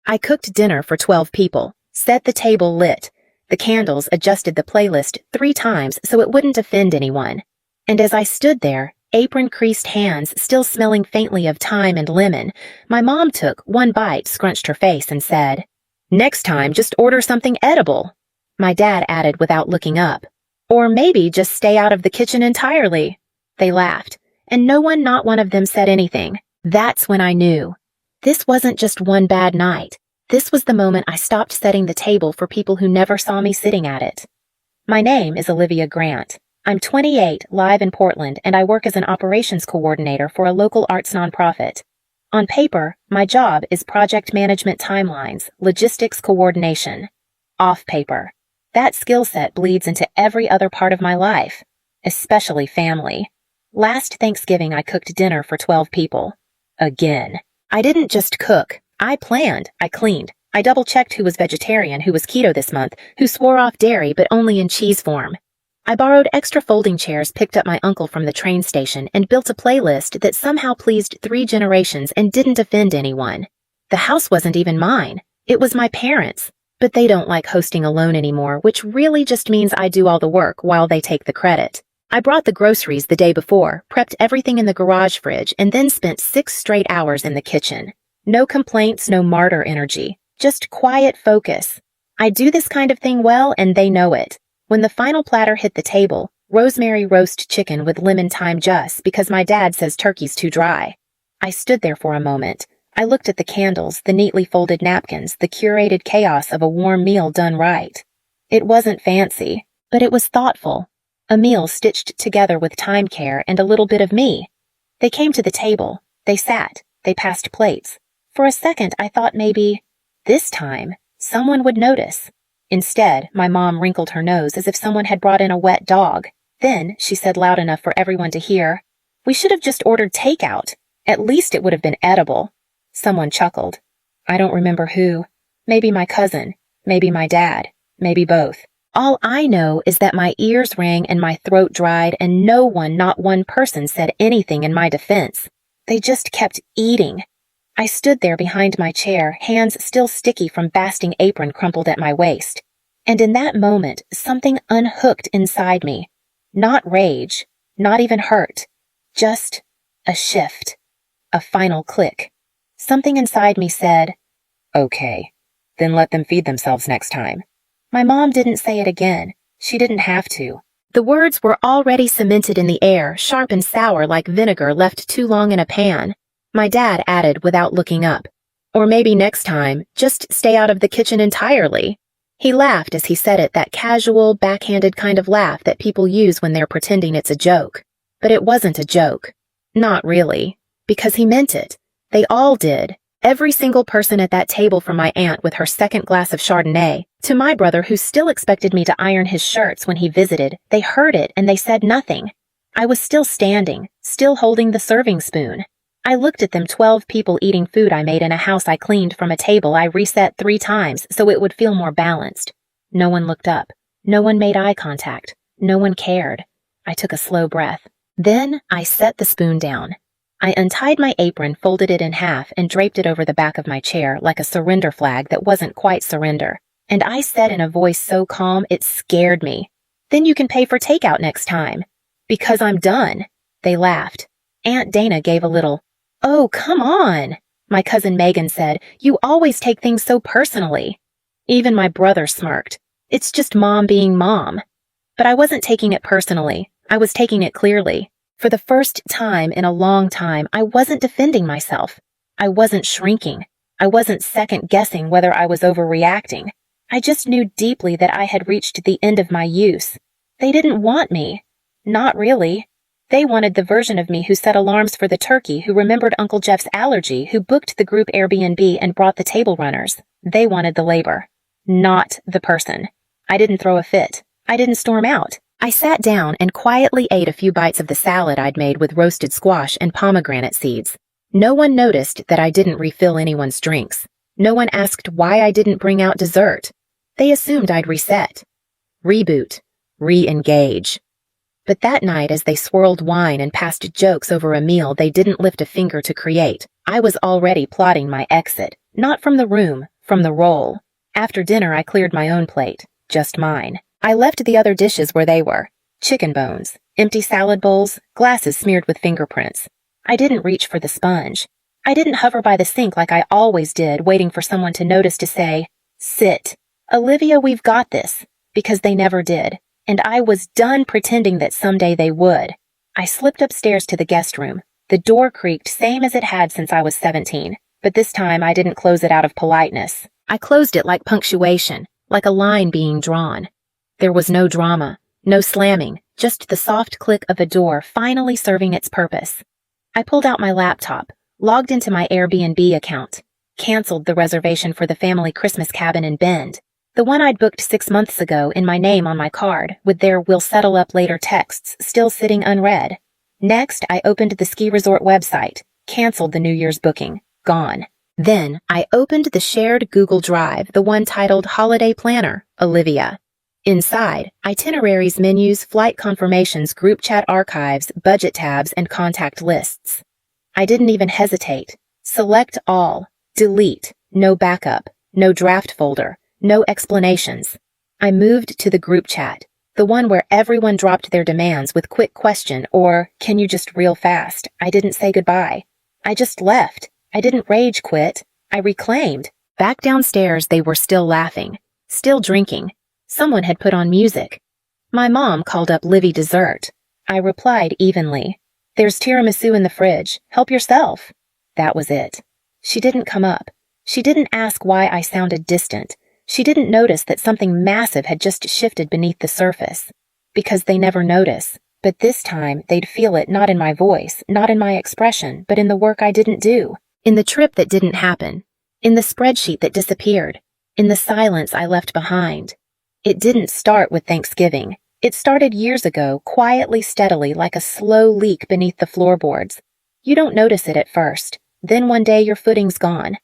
I cooked dinner for 12 people, set the table lit, the candles, adjusted the playlist 3 times so it wouldn't offend anyone. And as I stood there, apron-creased hands still smelling faintly of thyme and lemon, my mom took one bite, scrunched her face, and said, "Next time, just order something edible." My dad added without looking up, "Or maybe just stay out of the kitchen entirely." They laughed, and not one of them said anything. That's when I knew. This wasn't just one bad night. This was the moment I stopped setting the table for people who never saw me sitting at it. My name is Olivia Grant. I'm 28, live in Portland, and I work as an operations coordinator for a local arts nonprofit. On paper, my job is project management timelines, logistics coordination. Off paper, that skill set bleeds into every other part of my life, especially family. Last Thanksgiving, I cooked dinner for 12 people. Again. I didn't just cook. I planned, I cleaned, I double-checked who was vegetarian, who was keto this month, who swore off dairy but only in cheese form. I borrowed extra folding chairs, picked up my uncle from the train station, and built a playlist that somehow pleased 3 generations and didn't offend anyone. The house wasn't even mine. It was my parents', but they don't like hosting alone anymore, which really just means I do all the work while they take the credit. I brought the groceries the day before, prepped everything in the garage fridge, and then spent 6 straight hours in the kitchen. No complaints, no martyr energy, just quiet focus. I do this kind of thing well, and they know it. When the final platter hit the table, rosemary roast chicken with lemon thyme just because my dad says turkey's too dry. I stood there for a moment. I looked at the candles, the neatly folded napkins, the curated chaos of a warm meal done right. It wasn't fancy, but it was thoughtful. A meal stitched together with time, care, and a little bit of me. They came to the table. They sat. They passed plates. For a second, I thought maybe, this time, someone would notice. Instead, my mom wrinkled her nose as if someone had brought in a wet dog. Then, she said loud enough for everyone to hear, "We should have just ordered takeout. At least it would have been edible." Someone chuckled. I don't remember who. Maybe my cousin. Maybe my dad. Maybe both. All I know is that my ears rang and my throat dried, and not one person said anything in my defense. They just kept eating. I stood there behind my chair, hands still sticky from basting apron crumpled at my waist. And in that moment, something unhooked inside me. Not rage, not even hurt. Just a shift. A final click. Something inside me said, "Okay, then let them feed themselves next time." My mom didn't say it again. She didn't have to. The words were already cemented in the air, sharp and sour like vinegar left too long in a pan. My dad added without looking up, "Or maybe next time, just stay out of the kitchen entirely." He laughed as he said it, that casual, backhanded kind of laugh that people use when they're pretending it's a joke. But it wasn't a joke. Not really. Because he meant it. They all did. Every single person at that table, from my aunt with her second glass of Chardonnay, to my brother who still expected me to iron his shirts when he visited, they heard it and they said nothing. I was still standing, still holding the serving spoon. I looked at them, 12 people eating food I made in a house I cleaned from a table I reset 3 times so it would feel more balanced. No one looked up. No one made eye contact. No one cared. I took a slow breath. Then I set the spoon down. I untied my apron, folded it in half, and draped it over the back of my chair like a surrender flag that wasn't quite surrender. And I said in a voice so calm it scared me, "Then you can pay for takeout next time." "Because I'm done." They laughed. Aunt Dana gave a little, "Oh, come on." My cousin Megan said, "You always take things so personally." Even my brother smirked. "It's just mom being mom." But I wasn't taking it personally. I was taking it clearly. For the first time in a long time, I wasn't defending myself. I wasn't shrinking. I wasn't second-guessing whether I was overreacting. I just knew deeply that I had reached the end of my use. They didn't want me. Not really. They wanted the version of me who set alarms for the turkey, who remembered Uncle Jeff's allergy, who booked the group Airbnb and brought the table runners. They wanted the labor, not the person. I didn't throw a fit. I didn't storm out. I sat down and quietly ate a few bites of the salad I'd made with roasted squash and pomegranate seeds. No one noticed that I didn't refill anyone's drinks. No one asked why I didn't bring out dessert. They assumed I'd reset. Reboot. Re-engage. But that night, as they swirled wine and passed jokes over a meal they didn't lift a finger to create, I was already plotting my exit, not from the room, from the roll. After dinner, I cleared my own plate, just mine. I left the other dishes where they were. Chicken bones, empty salad bowls, glasses smeared with fingerprints. I didn't reach for the sponge. I didn't hover by the sink like I always did, waiting for someone to notice to say, "Sit. Olivia, we've got this," because they never did, and I was done pretending that someday they would. I slipped upstairs to the guest room. The door creaked, same as it had since I was 17, but this time I didn't close it out of politeness. I closed it like punctuation, like a line being drawn. There was no drama, no slamming, just the soft click of a door finally serving its purpose. I pulled out my laptop, logged into my Airbnb account, canceled the reservation for the family Christmas cabin in Bend, the one I'd booked 6 months ago in my name on my card, with their "we'll settle up later" texts still sitting unread. Next, I opened the ski resort website, canceled the New Year's booking, gone. Then, I opened the shared Google Drive, the one titled Holiday Planner, Olivia. Inside, itineraries, menus, flight confirmations, group chat archives, budget tabs, and contact lists. I didn't even hesitate. Select all. Delete. No backup. No draft folder. No explanations. I moved to the group chat, the one where everyone dropped their demands with quick question or, "Can you just real fast?" I didn't say goodbye. I just left. I didn't rage quit. I reclaimed. Back downstairs, they were still laughing, still drinking. Someone had put on music. My mom called up Livy dessert. I replied evenly, "There's tiramisu in the fridge. Help yourself." That was it. She didn't come up. She didn't ask why I sounded distant. She didn't notice that something massive had just shifted beneath the surface. Because they never notice. But this time, they'd feel it not in my voice, not in my expression, but in the work I didn't do. In the trip that didn't happen. In the spreadsheet that disappeared. In the silence I left behind. It didn't start with Thanksgiving. It started years ago, quietly, steadily, like a slow leak beneath the floorboards. You don't notice it at first. Then one day your footing's gone.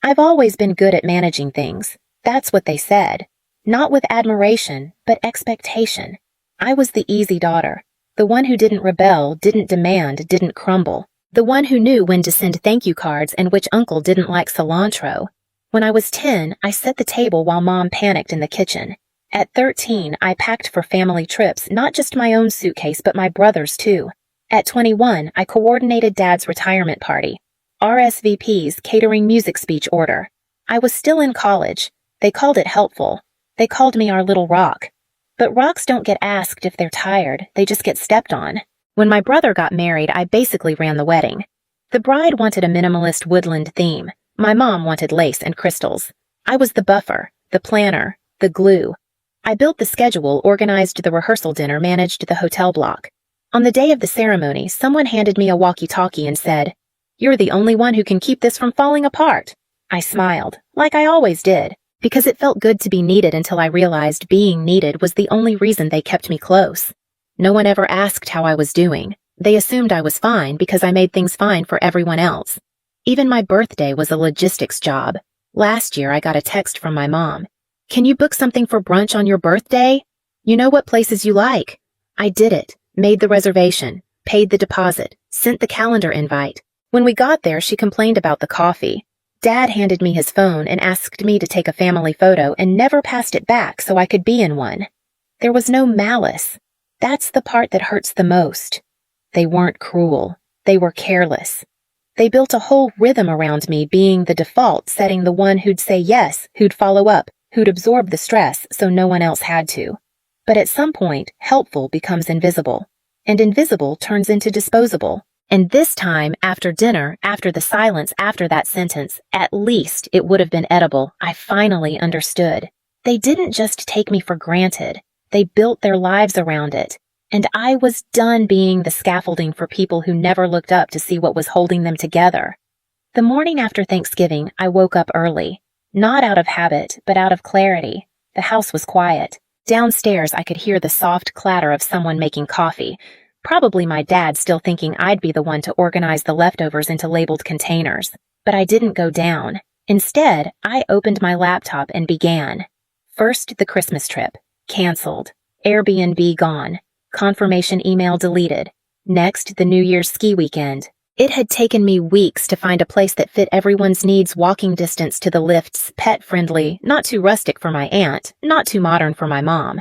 I've always been good at managing things. That's what they said. Not with admiration, but expectation. I was the easy daughter. The one who didn't rebel, didn't demand, didn't crumble. The one who knew when to send thank you cards and which uncle didn't like cilantro. When I was 10, I set the table while Mom panicked in the kitchen. At 13, I packed for family trips, not just my own suitcase but my brother's too. At 21, I coordinated Dad's retirement party. RSVPs, catering, music, speech order. I was still in college. They called it helpful. They called me our little rock. But rocks don't get asked if they're tired, they just get stepped on. When my brother got married, I basically ran the wedding. The bride wanted a minimalist woodland theme. My mom wanted lace and crystals. I was the buffer, the planner, the glue. I built the schedule, organized the rehearsal dinner, managed the hotel block. On the day of the ceremony, someone handed me a walkie-talkie and said, "You're the only one who can keep this from falling apart." I smiled, like I always did, because it felt good to be needed until I realized being needed was the only reason they kept me close. No one ever asked how I was doing. They assumed I was fine because I made things fine for everyone else. Even my birthday was a logistics job. Last year, I got a text from my mom. "Can you book something for brunch on your birthday? You know what places you like." I did it, made the reservation, paid the deposit, sent the calendar invite. When we got there, she complained about the coffee. Dad handed me his phone and asked me to take a family photo and never passed it back so I could be in one. There was no malice. That's the part that hurts the most. They weren't cruel. They were careless. They built a whole rhythm around me being the default setting, the one who'd say yes, who'd follow up, who'd absorb the stress so no one else had to. But at some point, helpful becomes invisible. And invisible turns into disposable. And this time, after dinner, after the silence, after that sentence, at least it would have been edible. I finally understood. They didn't just take me for granted. They built their lives around it. And I was done being the scaffolding for people who never looked up to see what was holding them together. The morning after Thanksgiving, I woke up early. Not out of habit, but out of clarity. The house was quiet. Downstairs, I could hear the soft clatter of someone making coffee. Probably my dad, still thinking I'd be the one to organize the leftovers into labeled containers. But I didn't go down. Instead, I opened my laptop and began. First, the Christmas trip. Canceled. Airbnb gone. Confirmation email deleted. Next, the New Year's ski weekend. It had taken me weeks to find a place that fit everyone's needs, walking distance to the lifts, pet-friendly, not too rustic for my aunt, not too modern for my mom.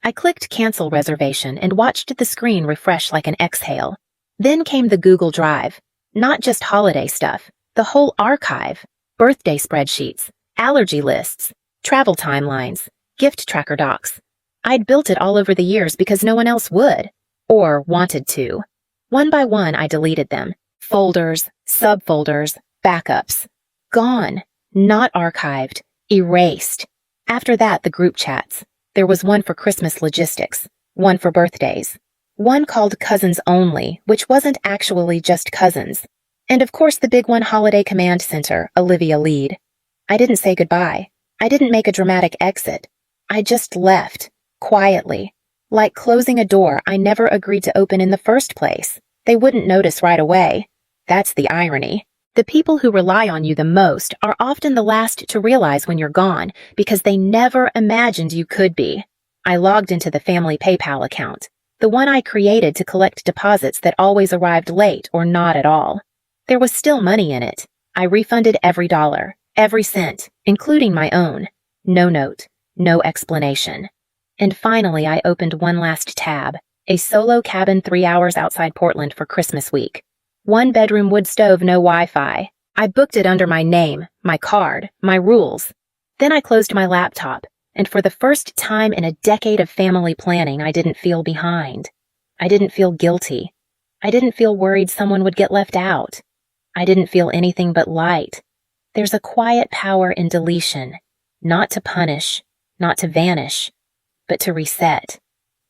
I clicked cancel reservation and watched the screen refresh like an exhale. Then came the Google Drive. Not just holiday stuff, the whole archive. Birthday spreadsheets, allergy lists, travel timelines, gift tracker docs. I'd built it all over the years because no one else would, or wanted to. One by one, I deleted them. Folders, subfolders, backups. Gone. Not archived. Erased. After that, the group chats. There was one for Christmas logistics, one for birthdays, one called Cousins Only, which wasn't actually just cousins, and of course the big one, Holiday Command Center, Olivia lead. I didn't say goodbye. I didn't make a dramatic exit. I just left, quietly, like closing a door I never agreed to open in the first place. They wouldn't notice right away. That's the irony. The people who rely on you the most are often the last to realize when you're gone because they never imagined you could be. I logged into the family PayPal account, the one I created to collect deposits that always arrived late or not at all. There was still money in it. I refunded every dollar, every cent, including my own. No note, no explanation. And finally, I opened one last tab, a solo cabin 3 hours outside Portland for Christmas week. 1-bedroom wood stove, no Wi-Fi. I booked it under my name, my card, my rules. Then I closed my laptop, and for the first time in a decade of family planning, I didn't feel behind. I didn't feel guilty. I didn't feel worried someone would get left out. I didn't feel anything but light. There's a quiet power in deletion, not to punish, not to vanish, but to reset.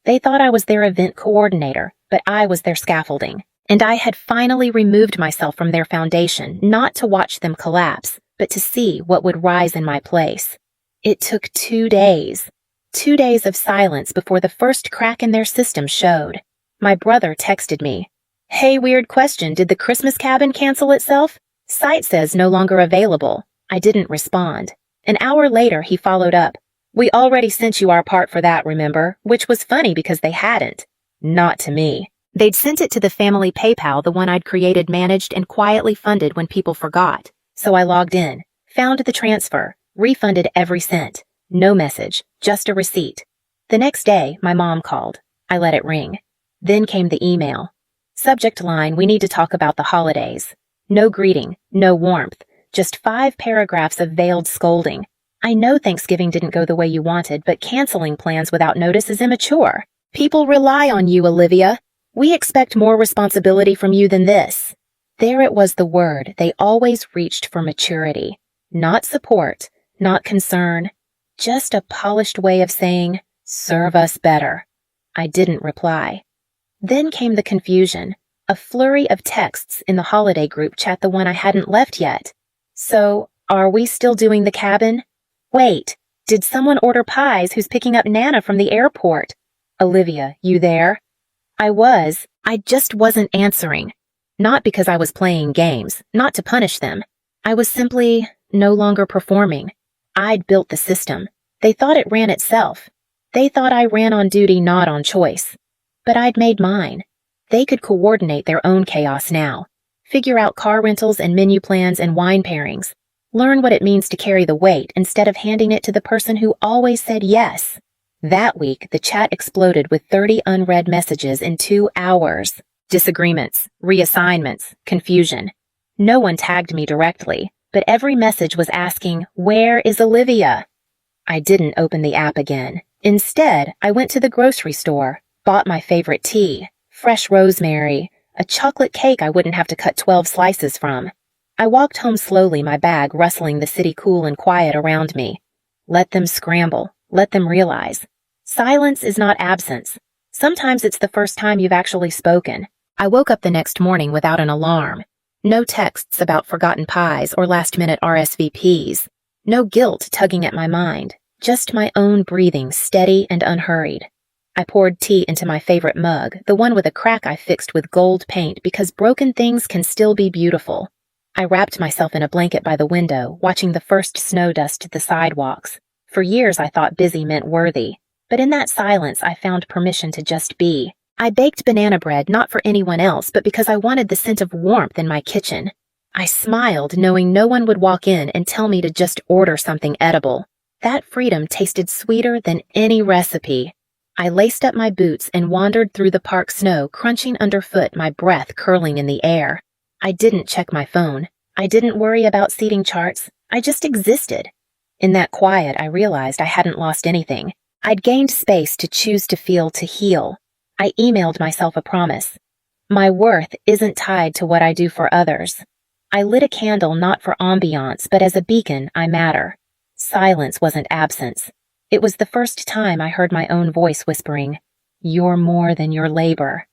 They thought I was their event coordinator, but I was their scaffolding. And I had finally removed myself from their foundation, not to watch them collapse, but to see what would rise in my place. It took 2 days. 2 days of silence before the first crack in their system showed. My brother texted me. "Hey, weird question, did the Christmas cabin cancel itself? Site says no longer available." I didn't respond. An hour later, he followed up. "We already sent you our part for that, remember?" Which was funny because they hadn't. Not to me. They'd sent it to the family PayPal, the one I'd created, managed, and quietly funded when people forgot. So I logged in, found the transfer, refunded every cent. No message, just a receipt. The next day, my mom called. I let it ring. Then came the email. Subject line, "We need to talk about the holidays." No greeting, no warmth, just 5 paragraphs of veiled scolding. I know Thanksgiving didn't go the way you wanted, but canceling plans without notice is immature. People rely on you, Olivia. We expect more responsibility from you than this. There it was, the word they always reached for: maturity. Not support, not concern, just a polished way of saying, "Serve us better." I didn't reply. Then came the confusion, a flurry of texts in the holiday group chat, the one I hadn't left yet. "So, are we still doing the cabin? Wait, did someone order pies? Who's picking up Nana from the airport? Olivia, you there?" I just wasn't answering. Not because I was playing games, not to punish them. I was simply no longer performing. I'd built the system. They thought it ran itself. They thought I ran on duty, not on choice. But I'd made mine. They could coordinate their own chaos now. Figure out car rentals and menu plans and wine pairings. Learn what it means to carry the weight instead of handing it to the person who always said yes. That week, the chat exploded with 30 unread messages in 2 hours. Disagreements, reassignments, confusion. No one tagged me directly, but every message was asking, "Where is Olivia?" I didn't open the app again. Instead, I went to the grocery store, bought my favorite tea, fresh rosemary, a chocolate cake I wouldn't have to cut 12 slices from. I walked home slowly, my bag rustling, the city cool and quiet around me. Let them scramble. Let them realize. Silence is not absence. Sometimes it's the first time you've actually spoken. I woke up the next morning without an alarm. No texts about forgotten pies or last-minute RSVPs. No guilt tugging at my mind. Just my own breathing, steady and unhurried. I poured tea into my favorite mug, the one with a crack I fixed with gold paint because broken things can still be beautiful. I wrapped myself in a blanket by the window, watching the first snow dust the sidewalks. For years I thought busy meant worthy, but in that silence I found permission to just be. I baked banana bread not for anyone else, but because I wanted the scent of warmth in my kitchen. I smiled, knowing no one would walk in and tell me to just order something edible. That freedom tasted sweeter than any recipe. I laced up my boots and wandered through the park snow, crunching underfoot, my breath curling in the air. I didn't check my phone. I didn't worry about seating charts. I just existed. In that quiet, I realized I hadn't lost anything. I'd gained space to choose to feel, to heal. I emailed myself a promise. My worth isn't tied to what I do for others. I lit a candle not for ambiance, but as a beacon. I matter. Silence wasn't absence. It was the first time I heard my own voice whispering, "You're more than your labor."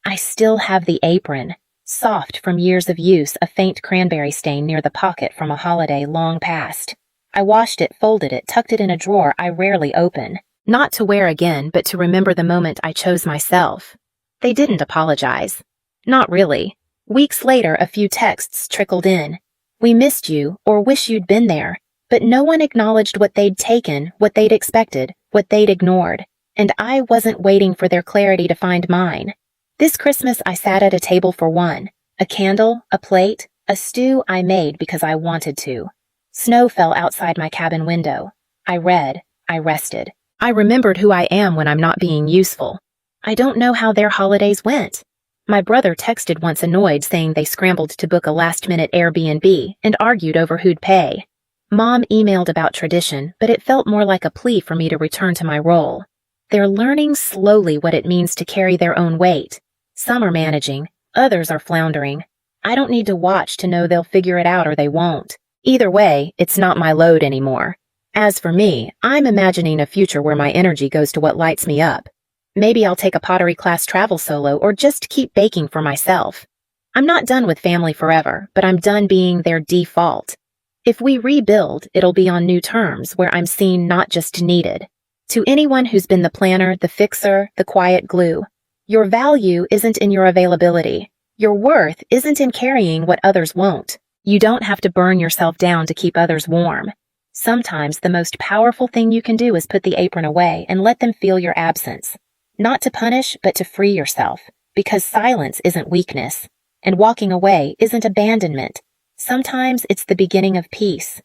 I still have the apron, soft from years of use, a faint cranberry stain near the pocket from a holiday long past. I washed it, folded it, tucked it in a drawer I rarely open. Not to wear again, but to remember the moment I chose myself. They didn't apologize. Not really. Weeks later, a few texts trickled in. "We missed you," or "wish you'd been there." But no one acknowledged what they'd taken, what they'd expected, what they'd ignored. And I wasn't waiting for their clarity to find mine. This Christmas, I sat at a table for one. A candle, a plate, a stew I made because I wanted to. Snow fell outside my cabin window. I read. I rested. I remembered who I am when I'm not being useful. I don't know how their holidays went. My brother texted once, annoyed, saying they scrambled to book a last-minute Airbnb and argued over who'd pay. Mom emailed about tradition, but it felt more like a plea for me to return to my role. They're learning slowly what it means to carry their own weight. Some are managing, others are floundering. I don't need to watch to know they'll figure it out or they won't. Either way, it's not my load anymore. As for me, I'm imagining a future where my energy goes to what lights me up. Maybe I'll take a pottery class, travel solo, or just keep baking for myself. I'm not done with family forever, but I'm done being their default. If we rebuild, it'll be on new terms, where I'm seen, not just needed. To anyone who's been the planner, the fixer, the quiet glue, your value isn't in your availability. Your worth isn't in carrying what others won't. You don't have to burn yourself down to keep others warm. Sometimes the most powerful thing you can do is put the apron away and let them feel your absence. Not to punish, but to free yourself. Because silence isn't weakness. And walking away isn't abandonment. Sometimes it's the beginning of peace.